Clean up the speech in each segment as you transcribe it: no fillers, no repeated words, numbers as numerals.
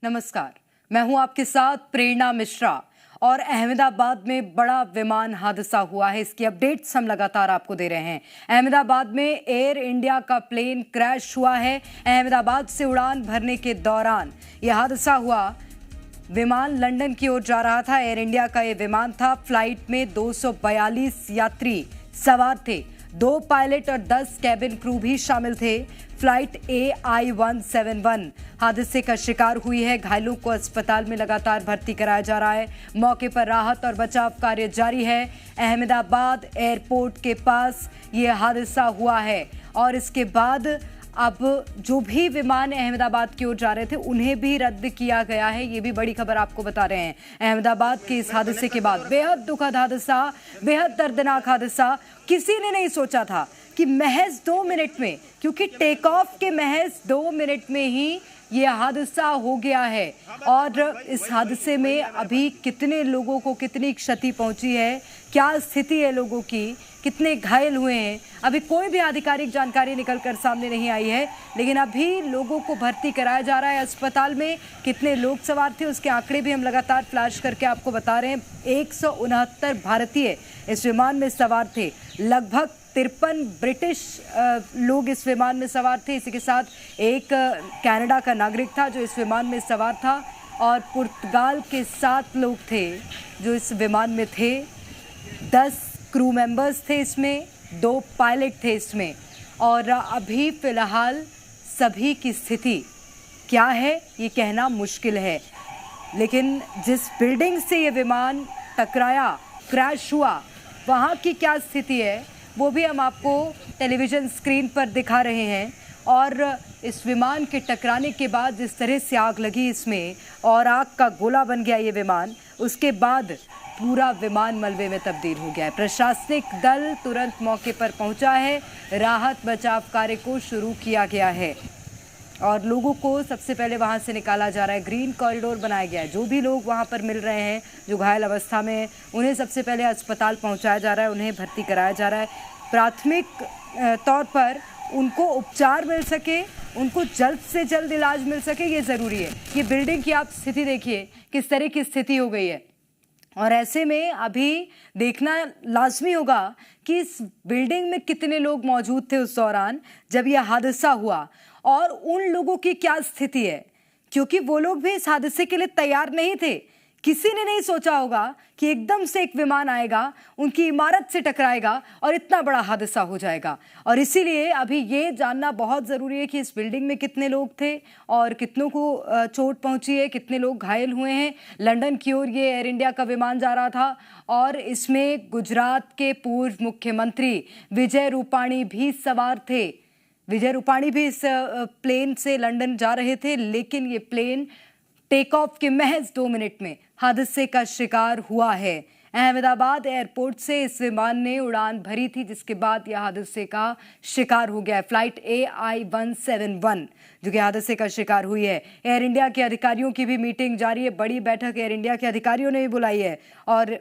नमस्कार, मैं हूं आपके साथ प्रेरणा मिश्रा। और अहमदाबाद में बड़ा विमान हादसा हुआ है, इसकी अपडेट्स हम लगातार आपको दे रहे हैं। अहमदाबाद में एयर इंडिया का प्लेन क्रैश हुआ है। अहमदाबाद से उड़ान भरने के दौरान यह हादसा हुआ। विमान लंदन की ओर जा रहा था। एयर इंडिया का यह विमान था। फ्लाइट में 242 यात्री सवार थे। 2 पायलट और 10 कैबिन क्रू भी शामिल थे। फ्लाइट AI-171 हादसे का शिकार हुई है। घायलों को अस्पताल में लगातार भर्ती कराया जा रहा है। मौके पर राहत और बचाव कार्य जारी है। अहमदाबाद एयरपोर्ट के पास ये हादसा हुआ है और इसके बाद अब जो भी विमान अहमदाबाद की ओर जा रहे थे उन्हें भी रद्द किया गया है। ये भी बड़ी खबर आपको बता रहे हैं। अहमदाबाद के इस हादसे के बाद बेहद दुखद हादसा, बेहद दर्दनाक हादसा। किसी ने नहीं सोचा था कि महज 2 मिनट में, क्योंकि टेक ऑफ के महज 2 मिनट में ही ये हादसा हो गया है। और इस हादसे में अभी कितने लोगों को कितनी क्षति पहुंची है, क्या स्थिति है लोगों की, कितने घायल हुए हैं, अभी कोई भी आधिकारिक जानकारी निकलकर सामने नहीं आई है। लेकिन अभी लोगों को भर्ती कराया जा रहा है अस्पताल में। कितने लोग सवार थे उसके आंकड़े भी हम लगातार फ्लैश करके आपको बता रहे हैं। 169 भारतीय इस विमान में सवार थे। लगभग 53 ब्रिटिश लोग इस विमान में सवार थे। इसी के साथ एक कनाडा का नागरिक था जो इस विमान में सवार था, और पुर्तगाल के 7 लोग थे जो इस विमान में थे। 10 क्रू मेंबर्स थे इसमें, 2 पायलट थे इसमें। और अभी फिलहाल सभी की स्थिति क्या है ये कहना मुश्किल है। लेकिन जिस बिल्डिंग से ये विमान टकराया, क्रैश हुआ, वहाँ की क्या स्थिति है वो भी हम आपको टेलीविज़न स्क्रीन पर दिखा रहे हैं। और इस विमान के टकराने के बाद जिस तरह से आग लगी इसमें और आग का गोला बन गया ये विमान, उसके बाद पूरा विमान मलबे में तब्दील हो गया है। प्रशासनिक दल तुरंत मौके पर पहुंचा है। राहत बचाव कार्य को शुरू किया गया है और लोगों को सबसे पहले वहां से निकाला जा रहा है। ग्रीन कॉरिडोर बनाया गया है। जो भी लोग वहां पर मिल रहे हैं जो घायल अवस्था में, उन्हें सबसे पहले अस्पताल पहुंचाया जा रहा है, उन्हें भर्ती कराया जा रहा है। प्राथमिक तौर पर उनको उपचार मिल सके, उनको जल्द से जल्द इलाज मिल सके, ये ज़रूरी है। ये बिल्डिंग की आप स्थिति देखिए किस तरह की स्थिति हो गई है। और ऐसे में अभी देखना लाजमी होगा कि इस बिल्डिंग में कितने लोग मौजूद थे उस दौरान जब यह हादसा हुआ, और उन लोगों की क्या स्थिति है, क्योंकि वो लोग भी इस हादसे के लिए तैयार नहीं थे। किसी ने नहीं सोचा होगा कि एकदम से एक विमान आएगा, उनकी इमारत से टकराएगा और इतना बड़ा हादसा हो जाएगा। और इसीलिए अभी ये जानना बहुत ज़रूरी है कि इस बिल्डिंग में कितने लोग थे और कितनों को चोट पहुंची है, कितने लोग घायल हुए हैं। लंदन की ओर ये एयर इंडिया का विमान जा रहा था और इसमें गुजरात के पूर्व मुख्यमंत्री विजय रूपाणी भी सवार थे। विजय रूपाणी भी इस प्लेन से लंदन जा रहे थे, लेकिन ये प्लेन टेक ऑफ के महज 2 मिनट में हादसे का शिकार हुआ है। अहमदाबाद एयरपोर्ट से इस विमान ने उड़ान भरी थी, जिसके बाद यह हादसे का शिकार हो गया है। फ्लाइट AI-171 जो कि हादसे का शिकार हुई है। एयर इंडिया के अधिकारियों की भी मीटिंग जारी है। बड़ी बैठक एयर इंडिया के अधिकारियों ने भी बुलाई है और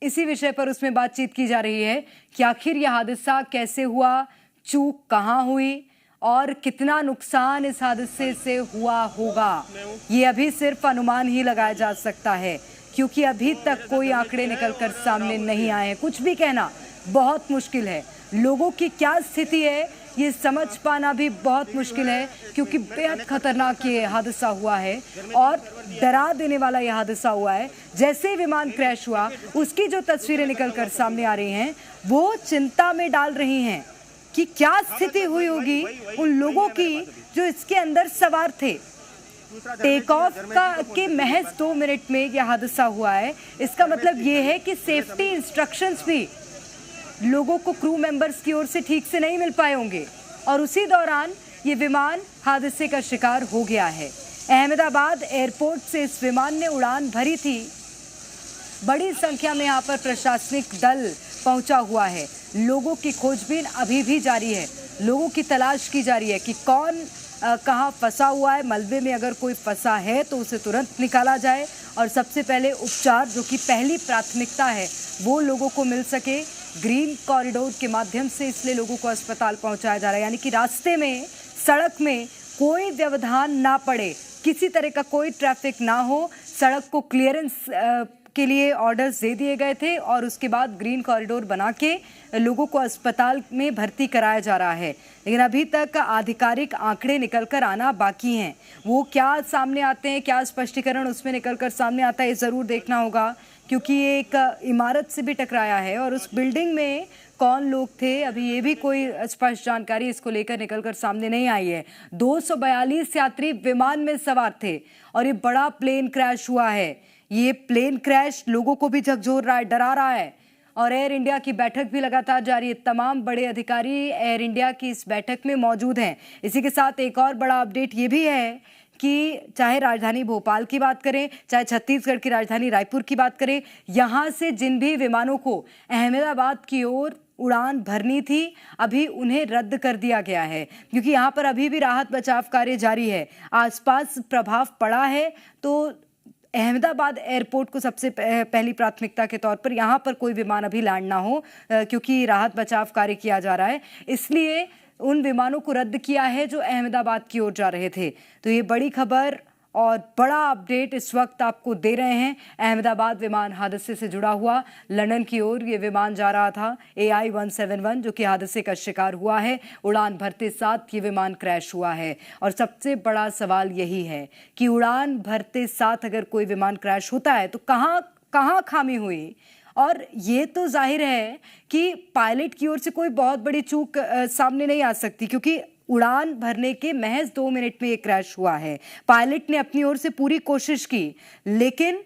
इसी विषय पर उसमें बातचीत की जा रही है कि आखिर यह हादसा कैसे हुआ, चूक कहाँ हुई और कितना नुकसान इस हादसे से हुआ होगा। ये अभी सिर्फ अनुमान ही लगाया जा सकता है, क्योंकि अभी तक कोई आंकड़े निकलकर सामने नहीं आए हैं। कुछ भी कहना बहुत मुश्किल है। लोगों की क्या स्थिति है ये समझ पाना भी बहुत मुश्किल है, क्योंकि बेहद खतरनाक ये हादसा हुआ है और डरा देने वाला ये हादसा हुआ है। जैसे ही विमान क्रैश हुआ उसकी जो तस्वीरें निकलकर सामने आ रही हैं वो चिंता में डाल रही हैं कि क्या स्थिति हुई होगी उन लोगों की जो इसके अंदर सवार थे। टेक ऑफ के महज 2 मिनट में यह हादसा हुआ है। इसका मतलब ये है कि सेफ्टी इंस्ट्रक्शंस भी लोगों को क्रू मेंबर्स की ओर से ठीक से नहीं मिल पाए होंगे और उसी दौरान ये विमान हादसे का शिकार हो गया है। अहमदाबाद एयरपोर्ट से इस विमान ने उड़ान भरी थी। बड़ी संख्या में यहाँ पर प्रशासनिक दल पहुंचा हुआ है। लोगों की खोजबीन अभी भी जारी है। लोगों की तलाश की जा रही है कि कौन कहाँ फंसा हुआ है। मलबे में अगर कोई फंसा है तो उसे तुरंत निकाला जाए और सबसे पहले उपचार, जो कि पहली प्राथमिकता है, वो लोगों को मिल सके। ग्रीन कॉरिडोर के माध्यम से इसलिए लोगों को अस्पताल पहुंचाया जा रहा है, यानी कि रास्ते में, सड़क में कोई व्यवधान ना पड़े, किसी तरह का कोई ट्रैफिक ना हो, सड़क को क्लियरेंस के लिए ऑर्डर्स दे दिए गए थे और उसके बाद ग्रीन कॉरिडोर बना के लोगों को अस्पताल में भर्ती कराया जा रहा है। लेकिन अभी तक आधिकारिक आंकड़े निकलकर आना बाकी हैं। वो क्या सामने आते हैं, क्या स्पष्टीकरण उसमें निकलकर सामने आता है, ये ज़रूर देखना होगा, क्योंकि ये एक इमारत से भी टकराया है और उस बिल्डिंग में कौन लोग थे, अभी ये भी कोई स्पष्ट जानकारी इसको लेकर निकलकर सामने नहीं आई है। 242 यात्री विमान में सवार थे और ये बड़ा प्लेन क्रैश हुआ है। ये प्लेन क्रैश लोगों को भी झकझोर रहा है, डरा रहा है और एयर इंडिया की बैठक भी लगातार जारी है। तमाम बड़े अधिकारी एयर इंडिया की इस बैठक में मौजूद हैं। इसी के साथ एक और बड़ा अपडेट ये भी है कि चाहे राजधानी भोपाल की बात करें, चाहे छत्तीसगढ़ की राजधानी रायपुर की बात करें, यहाँ से जिन भी विमानों को अहमदाबाद की ओर उड़ान भरनी थी, अभी उन्हें रद्द कर दिया गया है, क्योंकि यहाँ पर अभी भी राहत बचाव कार्य जारी है। आसपास प्रभाव पड़ा है तो अहमदाबाद एयरपोर्ट को सबसे पहली प्राथमिकता के तौर पर यहाँ पर कोई विमान अभी लैंड ना हो, क्योंकि राहत बचाव कार्य किया जा रहा है, इसलिए उन विमानों को रद्द किया है जो अहमदाबाद की ओर जा रहे थे। तो ये बड़ी खबर और बड़ा अपडेट इस वक्त आपको दे रहे हैं। अहमदाबाद विमान हादसे से जुड़ा हुआ, लंदन की ओर ये विमान जा रहा था AI 171, जो कि हादसे का शिकार हुआ है। उड़ान भरते साथ ये विमान क्रैश हुआ है और सबसे बड़ा सवाल यही है कि उड़ान भरते साथ अगर कोई विमान क्रैश होता है तो कहाँ खामी हुई। और ये तो जाहिर है कि पायलट की ओर से कोई बहुत बड़ी चूक सामने नहीं आ सकती, क्योंकि उड़ान भरने के महज 2 मिनट में ये क्रैश हुआ है। पायलट ने अपनी ओर से पूरी कोशिश की, लेकिन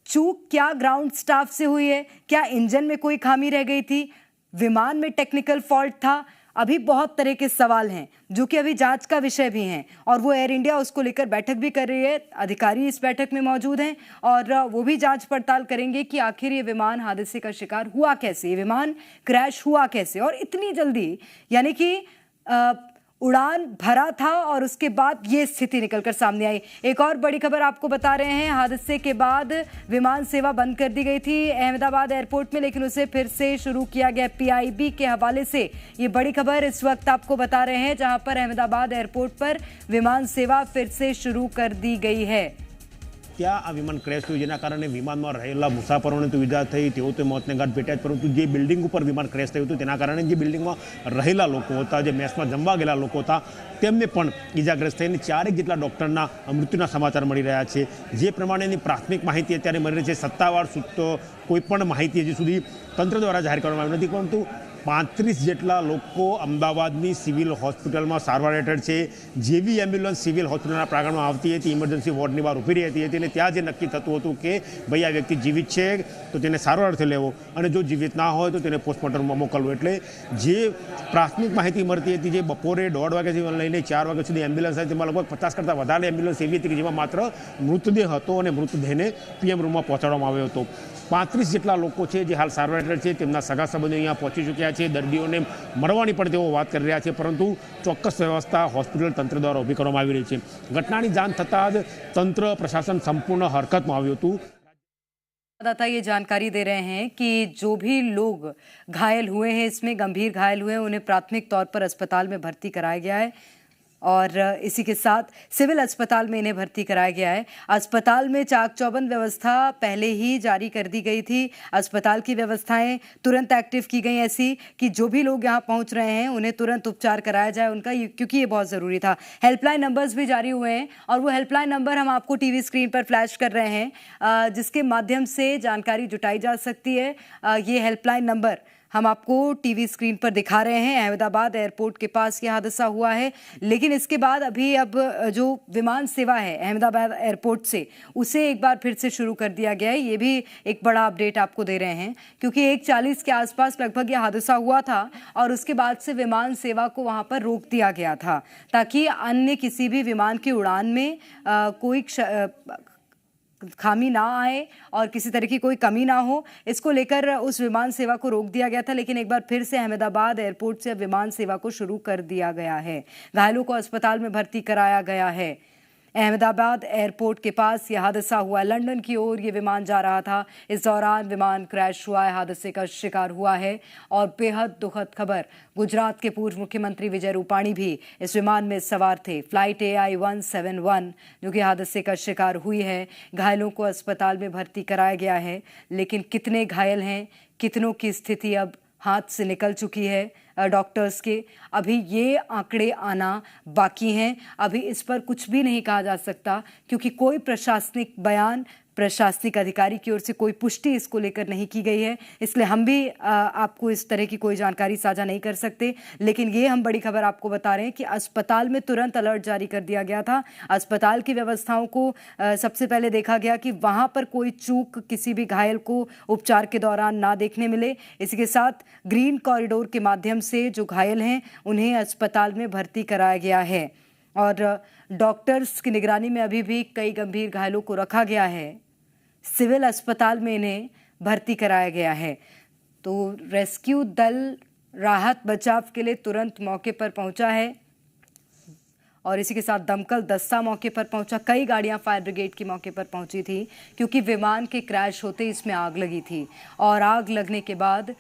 चूक क्या ग्राउंड स्टाफ से हुई है, क्या इंजन में कोई खामी रह गई थी, विमान में टेक्निकल फॉल्ट था, अभी बहुत तरह के सवाल हैं जो कि अभी जांच का विषय भी हैं और वो एयर इंडिया उसको लेकर बैठक भी कर रही है। अधिकारी इस बैठक में मौजूद हैं और वो भी जांच पड़ताल करेंगे कि आखिर ये विमान हादसे का शिकार हुआ कैसे, ये विमान क्रैश हुआ कैसे और इतनी जल्दी, यानी कि उड़ान भरा था और उसके बाद ये स्थिति निकलकर सामने आई। एक और बड़ी खबर आपको बता रहे हैं, हादसे के बाद विमान सेवा बंद कर दी गई थी अहमदाबाद एयरपोर्ट में, लेकिन उसे फिर से शुरू किया गया PIB के हवाले से। ये बड़ी खबर इस वक्त आपको बता रहे हैं, जहां पर अहमदाबाद एयरपोर्ट पर विमान सेवा फिर से शुरू कर दी गई है। ત્યાં આ વિમાન ક્રેશ થયું, જેના કારણે વિમાનમાં રહેલા મુસાફરોને તો ઈજા થઈ, તેઓ તો મોતને ઘાટ ભેટ્યા જ, પરંતુ જે બિલ્ડિંગ ઉપર વિમાન ક્રેશ થયું હતું તેના કારણે જે બિલ્ડિંગમાં રહેલા લોકો હતા, જે મેસમાં જમવા ગયેલા લોકો હતા, તેમને પણ ઈજાગ્રસ્ત થઈને 4 જેટલા ડૉક્ટરના મૃત્યુના સમાચાર મળી રહ્યા છે। જે પ્રમાણેની પ્રાથમિક માહિતી અત્યારે મળી રહી છે, સત્તાવાર કોઈપણ માહિતી હજી સુધી તંત્ર દ્વારા જાહેર કરવામાં આવી નથી, પરંતુ 35 જેટલા લોકો અમદાવાદની સિવિલ હોસ્પિટલમાં સારવાર હેઠળ છે। જેવી એમ્બ્યુલન્સ સિવિલ હોસ્પિટલના પ્રાંગણમાં આવતી હતી, ઇમરજન્સી વોર્ડની બહાર ઊભી રહેતી હતી અને ત્યાં જે નક્કી થતું હતું કે ભાઈ આ વ્યક્તિ જીવિત છે તો તેને સારવાર અર્થે લેવો અને જો જીવિત ના હોય તો તેને પોસ્ટમોર્ટમમાં મોકલવો। એટલે જે પ્રાથમિક માહિતી મળતી હતી, જે બપોરે 1:30 વાગ્યાથી લઈને 4 વાગ્યા સુધી એમ્બ્યુલન્સ હતી, તેમાં લગભગ 50 કરતાં વધારે એમ્બ્યુલન્સ એવી હતી કે જેમાં માત્ર મૃતદેહ હતો અને મૃતદેહને PM રૂમમાં પહોંચાડવામાં આવ્યો હતો। 35 જેટલા લોકો છે જે હાલ સારવાર હેઠળ છે, તેમના સગા સંબંધીઓ અહીંયા પહોંચી ચૂક્યા છે। દર્દીઓને મળવાની પણ તેઓ વાત કરી રહ્યા છે, પરંતુ ચોક્કસ વ્યવસ્થા હોસ્પિટલ તંત્ર દ્વારા ઊભી કરવામાં આવી રહી છે। ઘટનાની જાણ થતાં જ તંત્ર પ્રશાસન સંપૂર્ણ હરકતમાં આવ્યું હતું। संवाददाता ये जानकारी दे रहे हैं कि जो भी लोग घायल हुए हैं, इसमें गंभीर घायल हुए हैं, उन्हें प्राथमिक तौर पर अस्पताल में भर्ती कराया गया है और इसी के साथ सिविल अस्पताल में इन्हें भर्ती कराया गया है। अस्पताल में चाक चौबंद व्यवस्था पहले ही जारी कर दी गई थी। अस्पताल की व्यवस्थाएं तुरंत एक्टिव की गई, ऐसी कि जो भी लोग यहां पहुंच रहे हैं उन्हें तुरंत उपचार कराया जाए उनका, क्योंकि ये बहुत ज़रूरी था। हेल्पलाइन नंबर्स भी जारी हुए हैं और वो हेल्पलाइन नंबर हम आपको टीवी स्क्रीन पर फ्लैश कर रहे हैं, जिसके माध्यम से जानकारी जुटाई जा सकती है। ये हेल्पलाइन नंबर हम आपको टीवी स्क्रीन पर दिखा रहे हैं। अहमदाबाद एयरपोर्ट के पास यह हादसा हुआ है, लेकिन इसके बाद अब जो विमान सेवा है अहमदाबाद एयरपोर्ट से, उसे एक बार फिर से शुरू कर दिया गया है। ये भी एक बड़ा अपडेट आपको दे रहे हैं, क्योंकि 1:40 के आसपास लगभग यह हादसा हुआ था और उसके बाद से विमान सेवा को वहाँ पर रोक दिया गया था, ताकि अन्य किसी भी विमान की उड़ान में कोई खामी ना आए और किसी तरह की कोई कमी ना हो, इसको लेकर उस विमान सेवा को रोक दिया गया था। लेकिन एक बार फिर से अहमदाबाद एयरपोर्ट से विमान सेवा को शुरू कर दिया गया है। घायलों को अस्पताल में भर्ती कराया गया है। अहमदाबाद एयरपोर्ट के पास यह हादसा हुआ। लंदन की ओर ये विमान जा रहा था। इस दौरान विमान क्रैश हुआ है, हादसे का शिकार हुआ है। और बेहद दुखद खबर, गुजरात के पूर्व मुख्यमंत्री विजय रूपाणी भी इस विमान में सवार थे। फ्लाइट AI-171 जो कि हादसे का शिकार हुई है। घायलों को अस्पताल में भर्ती कराया गया है, लेकिन कितने घायल हैं, कितनों की स्थिति अब हाथ से निकल चुकी है डॉक्टर्स के, अभी ये आंकड़े आना बाकी हैं। अभी इस पर कुछ भी नहीं कहा जा सकता, क्योंकि कोई प्रशासनिक बयान, प्रशासनिक अधिकारी की ओर से कोई पुष्टि इसको लेकर नहीं की गई है। इसलिए हम भी आपको इस तरह की कोई जानकारी साझा नहीं कर सकते। लेकिन ये हम बड़ी खबर आपको बता रहे हैं कि अस्पताल में तुरंत अलर्ट जारी कर दिया गया था। अस्पताल की व्यवस्थाओं को सबसे पहले देखा गया कि वहां पर कोई चूक किसी भी घायल को उपचार के दौरान ना देखने मिले। इसी के साथ ग्रीन कॉरिडोर के माध्यम से जो घायल हैं उन्हें अस्पताल में भर्ती कराया गया है। और डॉक्टर्स की निगरानी में अभी भी कई गंभीर घायलों को रखा गया है। सिविल अस्पताल में इन्हें भर्ती कराया गया है। तो रेस्क्यू दल राहत बचाव के लिए तुरंत मौके पर पहुंचा है और इसी के साथ दमकल दस्ता मौके पर पहुंचा। कई गाड़ियां फायर ब्रिगेड की मौके पर पहुंची थी, क्योंकि विमान के क्रैश होते इसमें आग लगी थी। और आग लगने के बाद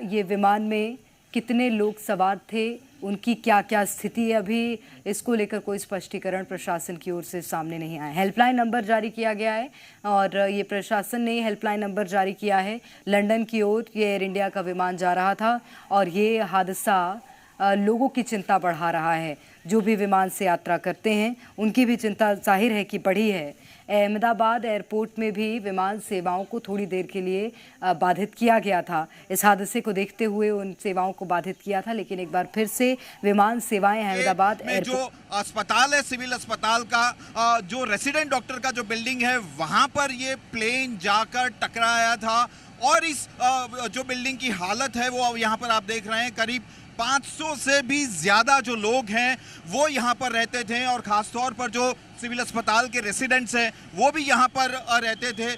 ये विमान में कितने लोग सवार थे, उनकी क्या क्या स्थिति है, अभी इसको लेकर कोई स्पष्टीकरण प्रशासन की ओर से सामने नहीं आया। हेल्पलाइन नंबर जारी किया गया है और ये प्रशासन ने हेल्पलाइन नंबर जारी किया है। लंदन की ओर ये एयर इंडिया का विमान जा रहा था और ये हादसा लोगों की चिंता बढ़ा रहा है। जो भी विमान से यात्रा करते हैं उनकी भी चिंता जाहिर है कि बढ़ी है। अहमदाबाद एयरपोर्ट में भी विमान सेवाओं को थोड़ी देर के लिए बाधित किया गया था। इस हादसे को देखते हुए उन सेवाओं को बाधित किया था, लेकिन एक बार फिर से विमान सेवाएं अहमदाबाद जो अस्पताल है, सिविल अस्पताल का जो रेसिडेंट डॉक्टर का जो बिल्डिंग है, वहां पर ये प्लेन जाकर टकराया था। और इस जो बिल्डिंग की हालत है वो यहाँ पर आप देख रहे हैं, करीब 500 से भी ज्यादा जो लोग हैं वो यहाँ पर रहते थे। और खासतौर पर जो सिविल अस्पताल के रेसिडेंट्स हैं वो भी यहाँ पर रहते थे।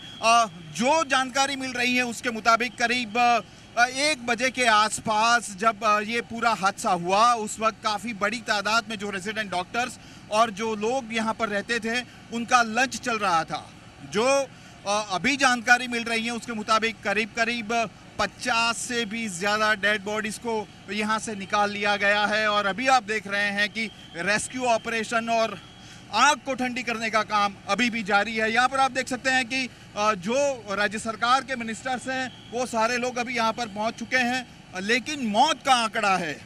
जो जानकारी मिल रही है उसके मुताबिक करीब 1 बजे के आसपास जब ये पूरा हादसा हुआ, उस वक्त काफ़ी बड़ी तादाद में जो रेसिडेंट डॉक्टर्स और जो लोग यहाँ पर रहते थे उनका लंच चल रहा था। जो अभी जानकारी मिल रही है उसके मुताबिक करीब 50 से भी ज़्यादा डेड बॉडीज़ को यहाँ से निकाल लिया गया है। और अभी आप देख रहे हैं कि रेस्क्यू ऑपरेशन और आग को ठंडी करने का काम अभी भी जारी है। यहाँ पर आप देख सकते हैं कि जो राज्य सरकार के मिनिस्टर्स हैं वो सारे लोग अभी यहाँ पर पहुँच चुके हैं, लेकिन मौत का आंकड़ा है।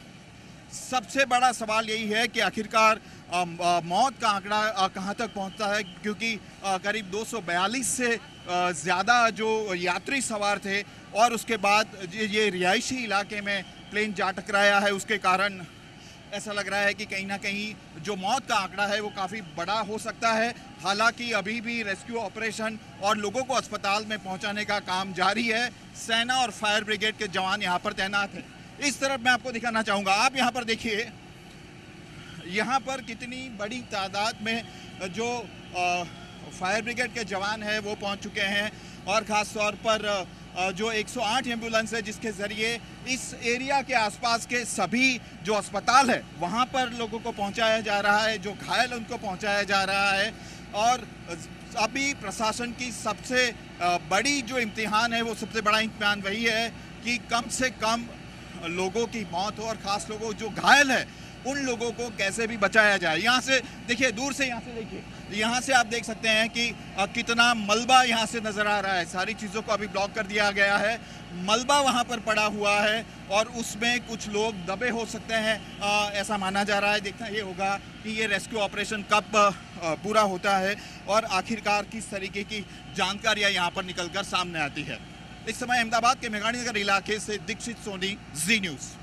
सबसे बड़ा सवाल यही है कि आखिरकार मौत का आंकड़ा कहाँ तक पहुँचता है, क्योंकि करीब 242 से ज़्यादा जो यात्री सवार थे और उसके बाद ये रिहायशी इलाके में प्लेन जा टकराया है। उसके कारण ऐसा लग रहा है कि कहीं ना कहीं जो मौत का आंकड़ा है वो काफ़ी बड़ा हो सकता है। हालांकि अभी भी रेस्क्यू ऑपरेशन और लोगों को अस्पताल में पहुंचाने का काम जारी है। सेना और फायर ब्रिगेड के जवान यहाँ पर तैनात हैं। इस तरफ मैं आपको दिखाना चाहूँगा, आप यहाँ पर देखिए, यहाँ पर कितनी बड़ी तादाद में जो फायर ब्रिगेड के जवान हैं वो पहुँच चुके हैं। और ख़ास तौर पर जो 108 एम्बुलेंस है जिसके ज़रिए इस एरिया के आसपास के सभी जो अस्पताल है वहाँ पर लोगों को पहुँचाया जा रहा है, जो घायल उनको पहुँचाया जा रहा है। और अभी प्रशासन की सबसे बड़ी जो इम्तिहान है, वो सबसे बड़ा इम्तिहान वही है कि कम से कम लोगों की मौत हो और ख़ास लोगों जो घायल है उन लोगों को कैसे भी बचाया जाए। यहाँ से देखिए, दूर से यहाँ से देखिए, यहाँ से आप देख सकते हैं कि कितना मलबा यहाँ से नज़र आ रहा है। सारी चीज़ों को अभी ब्लॉक कर दिया गया है। मलबा वहाँ पर पड़ा हुआ है और उसमें कुछ लोग दबे हो सकते हैं, ऐसा माना जा रहा है। देखना ये होगा कि ये रेस्क्यू ऑपरेशन कब पूरा होता है और आखिरकार किस तरीके की जानकारियाँ यहाँ पर निकल कर सामने आती है। इस समय अहमदाबाद के मेघानी नगर इलाके से दीक्षित सोनी, जी न्यूज़।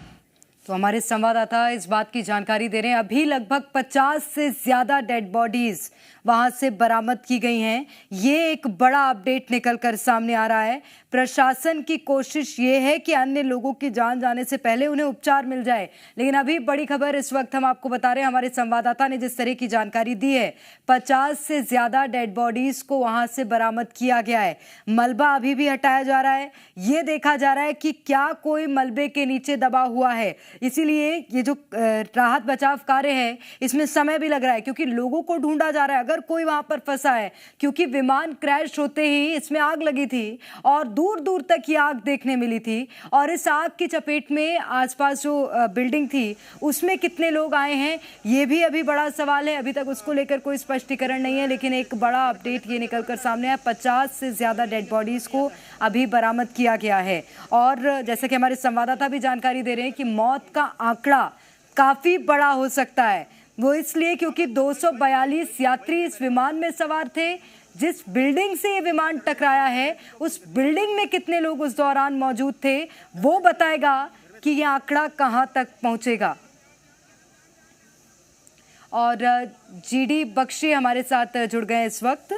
तो हमारे संवाददाता इस बात की जानकारी दे रहे हैं, अभी लगभग 50 से ज्यादा डेड बॉडीज वहां से बरामद की गई हैं। ये एक बड़ा अपडेट निकलकर सामने आ रहा है। प्रशासन की कोशिश ये है कि अन्य लोगों की जान जाने से पहले उन्हें उपचार मिल जाए, लेकिन अभी बड़ी खबर इस वक्त हम आपको बता रहे हैं, हमारे संवाददाता ने जिस तरह की जानकारी दी है, 50 से ज्यादा डेड बॉडीज को वहां से बरामद किया गया है। मलबा अभी भी हटाया जा रहा है। ये देखा जा रहा है कि क्या कोई मलबे के नीचे दबा हुआ है, इसीलिए ये जो राहत बचाव कार्य है इसमें समय भी लग रहा है, क्योंकि लोगों को ढूंढा जा रहा है अगर कोई वहां पर फंसा है, क्योंकि विमान क्रैश होते ही इसमें आग लगी थी और दूर दूर तक ये आग देखने मिली थी। और इस आग की चपेट में आसपास जो बिल्डिंग थी उसमें कितने लोग आए हैं ये भी अभी बड़ा सवाल है। अभी तक उसको लेकर कोई स्पष्टीकरण नहीं है, लेकिन एक बड़ा अपडेट ये निकलकर सामने आया, 50 से ज्यादा डेड बॉडीज को अभी बरामद किया गया है। और जैसे कि हमारे संवाददाता भी जानकारी दे रहे हैं कि मौत का आंकड़ा काफी बड़ा हो सकता है, वो इसलिए क्योंकि 242 यात्री इस विमान में सवार थे। जिस बिल्डिंग से ये विमान टकराया है उस बिल्डिंग में कितने लोग उस दौरान मौजूद थे वो बताएगा कि ये आंकड़ा कहां तक पहुंचेगा। और जीडी बख्शी हमारे साथ जुड़ गए इस वक्त,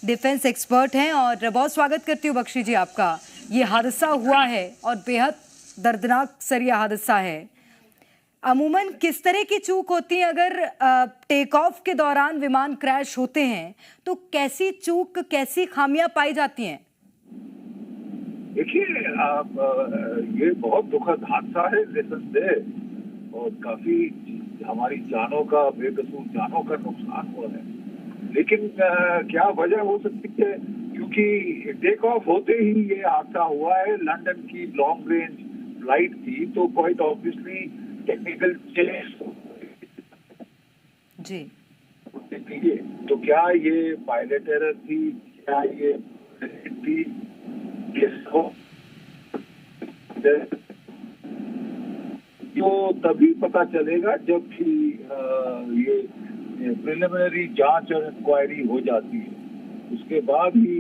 डिफेंस एक्सपर्ट हैं, और बहुत स्वागत करती हूँ बख्शी जी आपका। ये हादसा हुआ है और बेहद दर्दनाक सरिया हादसा है। अमूमन किस तरह की चूक होती है अगर टेक ऑफ के दौरान विमान क्रैश होते हैं, तो कैसी चूक, कैसी खामियां पाई जाती हैं? देखिए, ये बहुत दुखद हादसा है निसंदेह, और काफी हमारी जानों का, बेकसूर जानों का नुकसान हुआ है। लेकिन क्या वजह हो सकती है? क्योंकि टेक ऑफ होते ही ये हादसा हुआ है। लंदन की लॉन्ग रेंज फ्लाइट थी, तो क्वाइट ऑब्वियसली टेक्निकल चेंज जी। तो क्या ये पायलट एरर थी, क्या ये थी, जो तभी पता चलेगा जब कि ये प्रिलिमिनरी जांच और इंक्वायरी हो जाती है। उसके बाद ही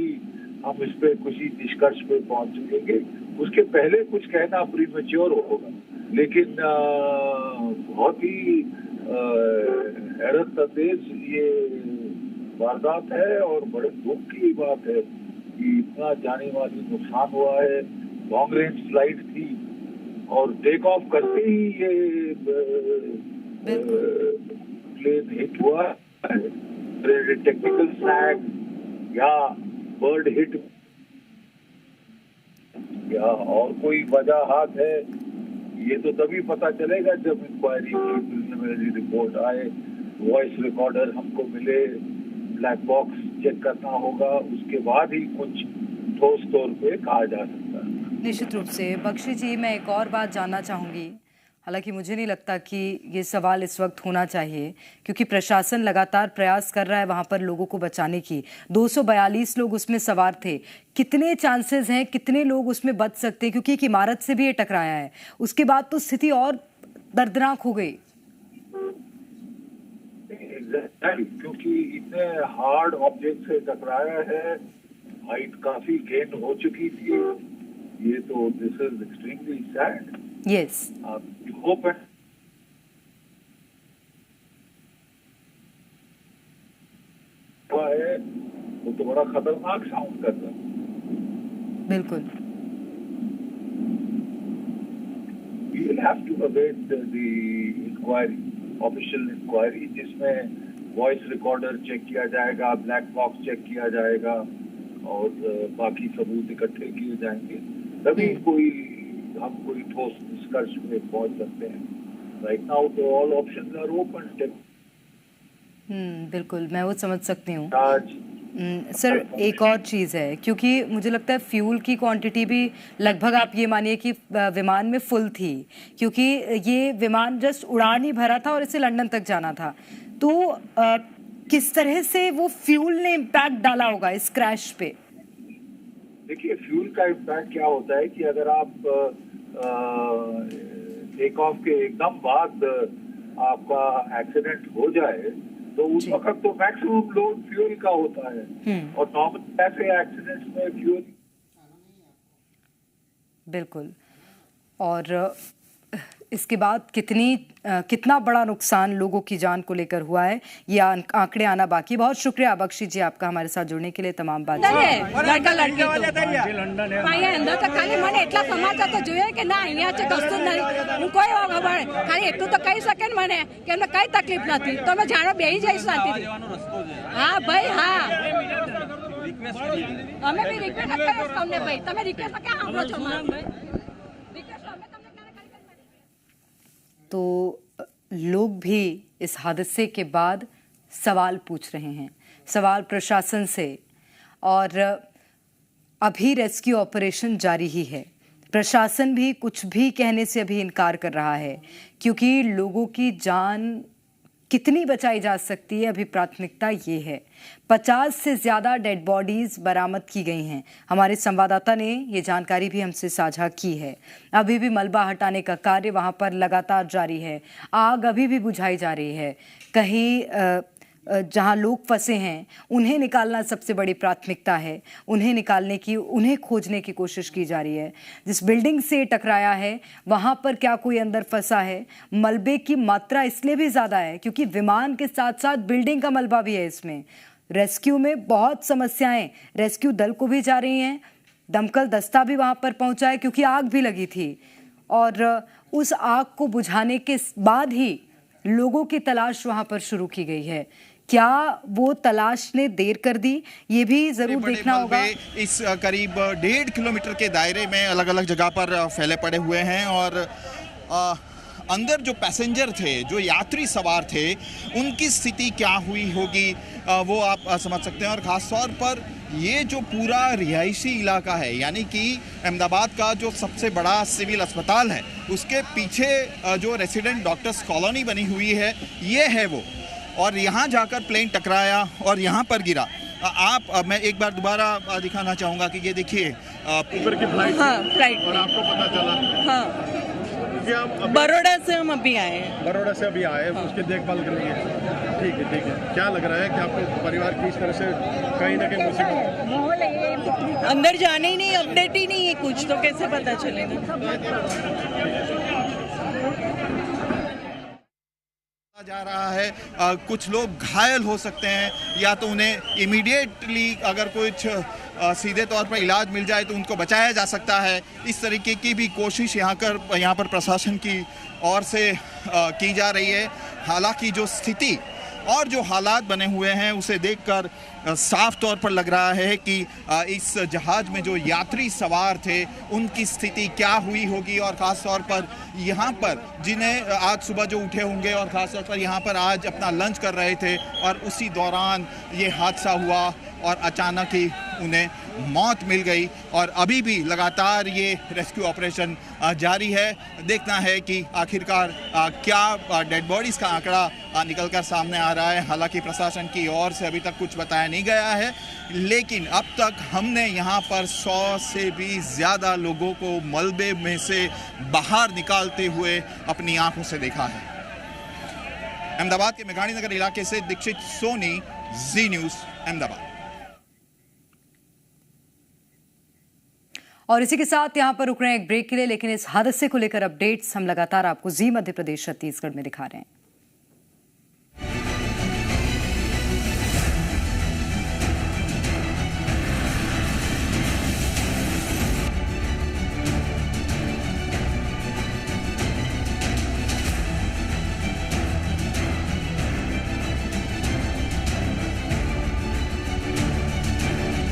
हम इस पे कुछ ही निष्कर्ष पे पहुंच सकेंगे। उसके पहले कुछ कहना प्रीमेच्योर होगा। लेकिन बहुत ही हैरत अंगेज ये वारदात है और बड़े दुख की बात है कि इतना जानी मानी नुकसान हुआ है। लॉन्ग रेंज फ्लाइट थी और टेक ऑफ करते ही ये प्लेन हिट हुआ है। टेक्निकल स्नैग या बर्ड हिट या और कोई वजह हाथ है, ये तो तभी पता चलेगा जब इंक्वायरी की प्रिलिमिनरी रिपोर्ट आए, वॉइस रिकॉर्डर हमको मिले, ब्लैक बॉक्स चेक करना होगा, उसके बाद ही कुछ ठोस तौर पे कहा जा सकता है। निश्चित रूप से। बख्शी जी, मैं एक और बात जानना चाहूँगी, हालांकि मुझे नहीं लगता कि ये सवाल इस वक्त होना चाहिए, क्योंकि प्रशासन लगातार प्रयास कर रहा है वहाँ पर लोगों को बचाने की। 242 लोग उसमें सवार थे, कितने चांसेस हैं, कितने लोग उसमें बच सकते हैं? क्योंकि एक इमारत से भी ये टकराया है, उसके बाद तो स्थिति और दर्दनाक हो गई। क्योंकि इतने हार्ड ऑब्जेक्ट से टकराया है, हाइट काफी गेन हो चुकी थी, ये तो this is extremely sad. Yes, hope है वो तो बड़ा खतरनाक साउंड करता है। बिल्कुल। We will have to await the inquiry, official inquiry, जिसमें वॉइस रिकॉर्डर चेक किया जाएगा, ब्लैक बॉक्स चेक किया जाएगा और बाकी सबूत इकट्ठे किए जाएंगे, तभी हम कोई ठोस निष्कर्ष में पहुंच सकते हैं। राइट नाउ तो ऑल ऑप्शंस आर ओपन। बिल्कुल, मैं वो समझ सकती हूँ। सर, एक और चीज़ है, क्योंकि मुझे लगता है फ्यूल की क्वांटिटी भी लगभग आप ये मानिए कि विमान में फुल थी, क्योंकि ये विमान जस्ट उड़ान ही भरा था और इसे लंदन तक जाना था। तो किस तरह से वो फ्यूल ने इम्पैक्ट डाला होगा इस क्रैश पे? देखिए, फ्यूल का इम्पैक्ट क्या होता है कि अगर आप टेक ऑफ के एकदम बाद आपका एक्सीडेंट हो जाए तो उस वक्त तो मैक्सिमम लोड फ्यूल का होता है, और नॉर्मल ऐसे एक्सीडेंट्स में फ्यूल। बिल्कुल। और इसके बाद कितना बड़ा नुकसान लोगों की जान को लेकर हुआ है, ये आंकड़े आना बाकी। बहुत शुक्रिया बख्शी जी आपका हमारे साथ जुड़ने के लिए। तमाम बात અમે બી રિક્વેસ્ટ કર્યો તમને ભાઈ, તમે રિક્વેસ્ટ ક્યાં સાંભળો છો મારા ભાઈ? तो लोग भी इस हादसे के बाद सवाल पूछ रहे हैं, सवाल प्रशासन से। और अभी रेस्क्यू ऑपरेशन जारी ही है। प्रशासन भी कुछ भी कहने से अभी इनकार कर रहा है, क्योंकि लोगों की जान कितनी बचाई जा सकती है, अभी प्राथमिकता ये है। 50 से ज़्यादा डेड बॉडीज बरामद की गई हैं। हमारे संवाददाता ने ये जानकारी भी हमसे साझा की है। अभी भी मलबा हटाने का कार्य वहाँ पर लगातार जारी है। आग अभी भी बुझाई जा रही है। कहीं जहाँ लोग फंसे हैं उन्हें निकालना सबसे बड़ी प्राथमिकता है। उन्हें खोजने की कोशिश की जा रही है। जिस बिल्डिंग से टकराया है वहाँ पर क्या कोई अंदर फंसा है? मलबे की मात्रा इसलिए भी ज़्यादा है क्योंकि विमान के साथ साथ बिल्डिंग का मलबा भी है इसमें। रेस्क्यू में बहुत समस्याएं रेस्क्यू दल को भी जा रही हैं। दमकल दस्ता भी वहाँ पर पहुँचा है क्योंकि आग भी लगी थी, और उस आग को बुझाने के बाद ही लोगों की तलाश वहाँ पर शुरू की गई है। क्या वो तलाश ने देर कर दी, ये भी जरूर देखना होगा। इस करीब 1.5 किलोमीटर के दायरे में अलग अलग जगह पर फैले पड़े हुए हैं, और अंदर जो पैसेंजर थे, जो यात्री सवार थे, उनकी स्थिति क्या हुई होगी वो आप समझ सकते हैं। और ख़ास तौर पर ये जो पूरा रिहायशी इलाका है, यानी कि अहमदाबाद का जो सबसे बड़ा सिविल अस्पताल है, उसके पीछे जो रेसिडेंट डॉक्टर्स कॉलोनी बनी हुई है, ये है वो। और यहाँ जाकर प्लेन टकराया और यहाँ पर गिरा। मैं एक बार दोबारा दिखाना चाहूँगा कि ये देखिए ऊपर की फ्लाइट। हाँ, फ्लाइट और आपको पता चला? हाँ, बड़ौदा से हम अभी आए हैं। बड़ौदा से अभी आए, हाँ। उसकी देखभाल करेंगे। ठीक है, ठीक है। क्या लग रहा है कि आपको परिवार की इस तरह से कहीं ना कहीं मुसीबत? अंदर जाने ही नहीं, अपडेट ही नहीं है कुछ, तो कैसे पता चलेगा? जा रहा है कुछ लोग घायल हो सकते हैं, या तो उन्हें इमीडिएटली अगर कुछ सीधे तौर पर इलाज मिल जाए तो उनको बचाया जा सकता है। इस तरीके की भी कोशिश यहाँ पर प्रशासन की ओर से की जा रही है। हालांकि जो स्थिति और जो हालात बने हुए हैं उसे देखकर साफ तौर पर लग रहा है कि इस जहाज में जो यात्री सवार थे उनकी स्थिति क्या हुई होगी। और ख़ास तौर पर यहाँ पर जिन्हें आज सुबह जो उठे होंगे और ख़ास तौर पर यहाँ पर आज अपना लंच कर रहे थे, और उसी दौरान ये हादसा हुआ और अचानक ही उन्हें मौत मिल गई। और अभी भी लगातार ये रेस्क्यू ऑपरेशन जारी है। देखना है कि आखिरकार क्या डेड बॉडीज़ का आंकड़ा निकलकर सामने आ रहा है। हालांकि प्रशासन की ओर से अभी तक कुछ बताया नहीं गया है, लेकिन अब तक हमने यहाँ पर 100 से भी ज़्यादा लोगों को मलबे में से बाहर निकालते हुए अपनी आंखों से देखा है। अहमदाबाद के मेघानी नगर इलाके से दीक्षित सोनी, जी न्यूज़, अहमदाबाद। और इसी के साथ यहाँ पर रुक रहे हैं एक ब्रेक के लिए, लेकिन इस हादसे को लेकर अपडेट्स हम लगातार आपको जी मध्य प्रदेश छत्तीसगढ़ में दिखा रहे हैं।